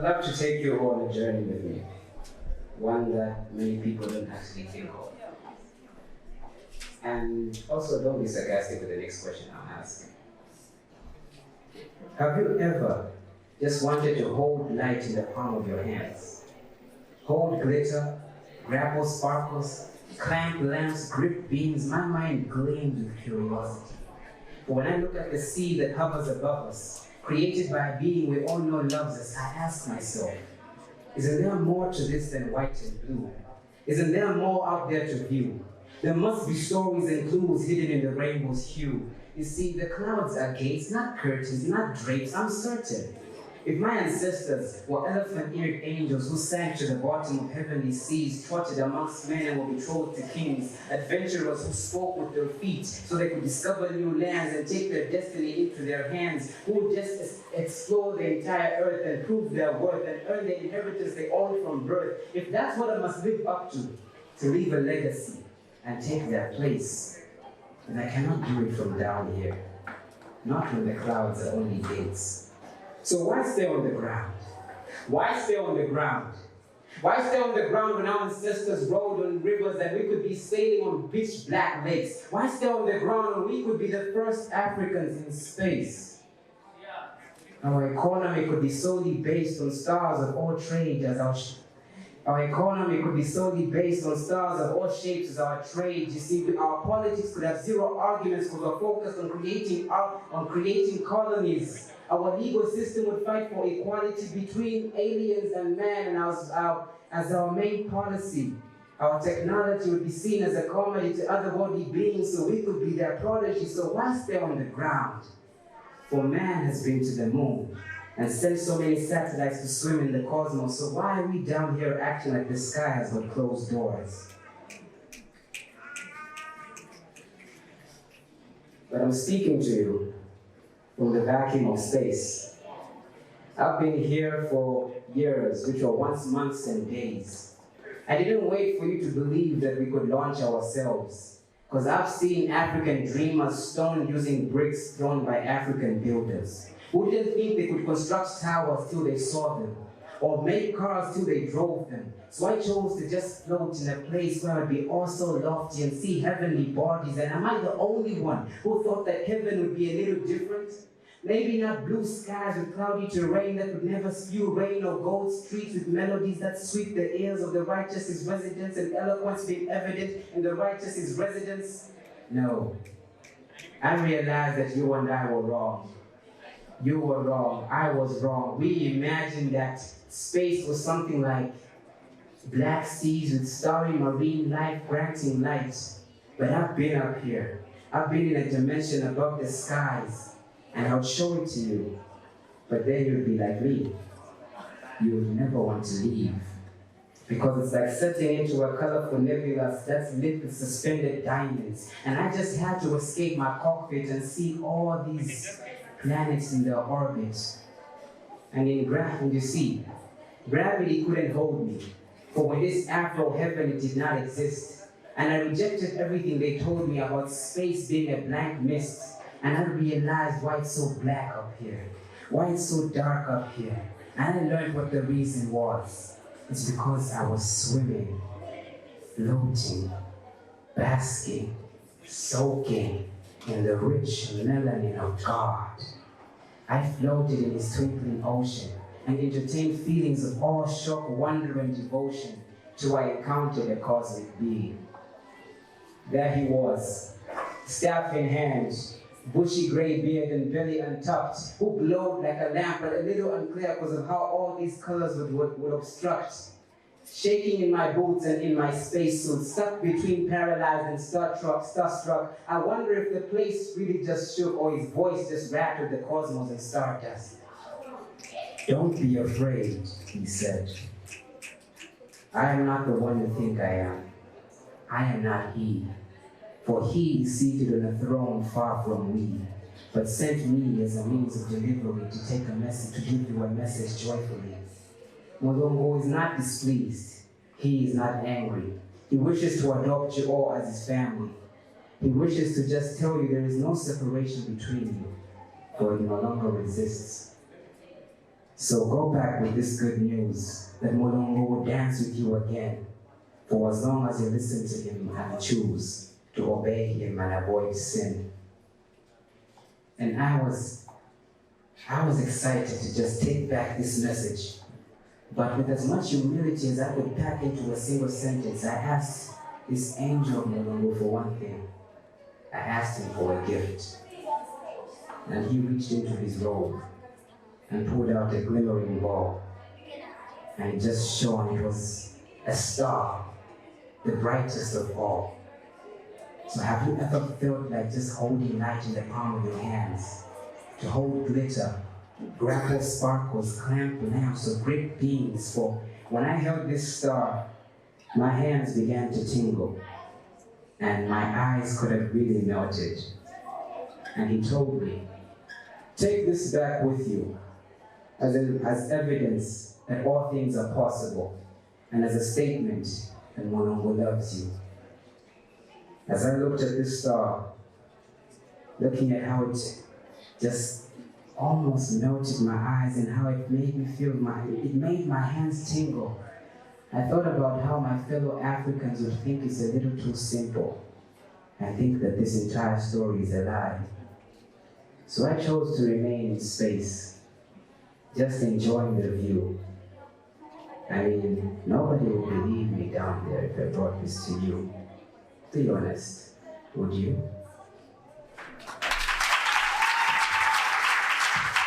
I'd love to take you on a journey with me, one that many people don't actually think of. And also, don't be sarcastic with the next question I'm asking. Have you ever just wanted to hold light in the palm of your hands? Hold glitter, grapple sparkles, clamp lamps, grip beams. My mind gleamed with curiosity. But when I look at the sea that hovers above us, created by a being we all know loves us, I ask myself, isn't there more to this than white and blue? Isn't there more out there to view? There must be stories and clues hidden in the rainbow's hue. You see, the clouds are gates, not curtains, not drapes, I'm certain. If my ancestors were elephant-eared angels who sank to the bottom of heavenly seas, trotted amongst men and were betrothed to kings, adventurers who spoke with their feet so they could discover new lands and take their destiny into their hands, who would just explore the entire earth and prove their worth and earn the inheritance they owned from birth, if that's what I must live up to leave a legacy and take their place, then I cannot do it from down here, not when the clouds are only gates. So why stay on the ground? Why stay on the ground? Why stay on the ground when our ancestors rode on rivers and we could be sailing on pitch black lakes? Why stay on the ground when we could be the first Africans in space? Our economy could be solely based on stars of all trade as our economy could be solely based on stars of all shapes as our trade. You see, our politics could have zero arguments because we're focused on creating colonies. Our legal system would fight for equality between aliens and man, and as our main policy. Our technology would be seen as a comedy to otherworldly beings, so we could be their prodigy. So why stay on the ground? For man has been to the moon and sent so many satellites to swim in the cosmos, so why are we down here acting like the sky has got closed doors? But I'm speaking to you from the vacuum of space. I've been here for years, which were once months and days. I didn't wait for you to believe that we could launch ourselves, because I've seen African dreamers stoned using bricks thrown by African builders, who didn't think they could construct towers till they saw them, or make cars till they drove them. So I chose to just float in a place where I'd be also lofty and see heavenly bodies. And am I the only one who thought that heaven would be a little different? Maybe not blue skies with cloudy terrain that would never spew rain, or gold streets with melodies that sweep the ears of the righteous' residents and eloquence being evident in the righteous' residence. No. I realized that you and I were wrong. You were wrong, I was wrong. We imagined that space was something like black seas with starry marine life granting light. But I've been up here. I've been in a dimension above the skies, and I would show it to you. But then you'd be like me. You would never want to leave. Because it's like setting into a colorful nebula that's lit with suspended diamonds. And I just had to escape my cockpit and see all these planets in their orbit. And you see, gravity couldn't hold me. For when this Afro heaven, it did not exist. And I rejected everything they told me about space being a blank mist. And I realized why it's so black up here, why it's so dark up here. And I learned what the reason was. It's because I was swimming, floating, basking, soaking in the rich melanin of God. I floated in his twinkling ocean and entertained feelings of awe, shock, wonder, and devotion till I encountered a cosmic being. There he was, staff in hand, bushy gray beard and belly untucked, who glowed like a lamp, but a little unclear because of how all these colors would obstruct. Shaking in my boots and in my spacesuit, stuck between paralyzed and starstruck, I wonder if the place really just shook or his voice just rattled the cosmos and stardust. Don't be afraid, he said. I am not the one you think I am. I am not he. For he is seated on a throne far from we, but sent me as a means of delivery to take a message, to give you a message joyfully. Mulongo is not displeased. He is not angry. He wishes to adopt you all as his family. He wishes to just tell you there is no separation between you, for he no longer exists. So go back with this good news that Mulungu will dance with you again, for as long as you listen to him and choose to obey him and avoid sin. And I was excited to just take back this message. But with as much humility as I could pack into a single sentence, I asked this angel of Mulungu for one thing. I asked him for a gift. And he reached into his robe and pulled out a glimmering ball. And it just shone. It was a star, the brightest of all. So have you ever felt like just holding light in the palm of your hands? To hold glitter, grapple sparkles, clamp lamps, or grip beams. For when I held this star, my hands began to tingle, and my eyes could have really melted. And he told me, take this back with you as evidence that all things are possible, and as a statement that Mulungu loves you. As I looked at this star, looking at how it just almost melted my eyes and how it made me feel it made my hands tingle, I thought about how my fellow Africans would think it's a little too simple and think that this entire story is a lie. So I chose to remain in space, just enjoying the view. I mean, nobody would believe me down there if I brought this to you. Be honest, would you?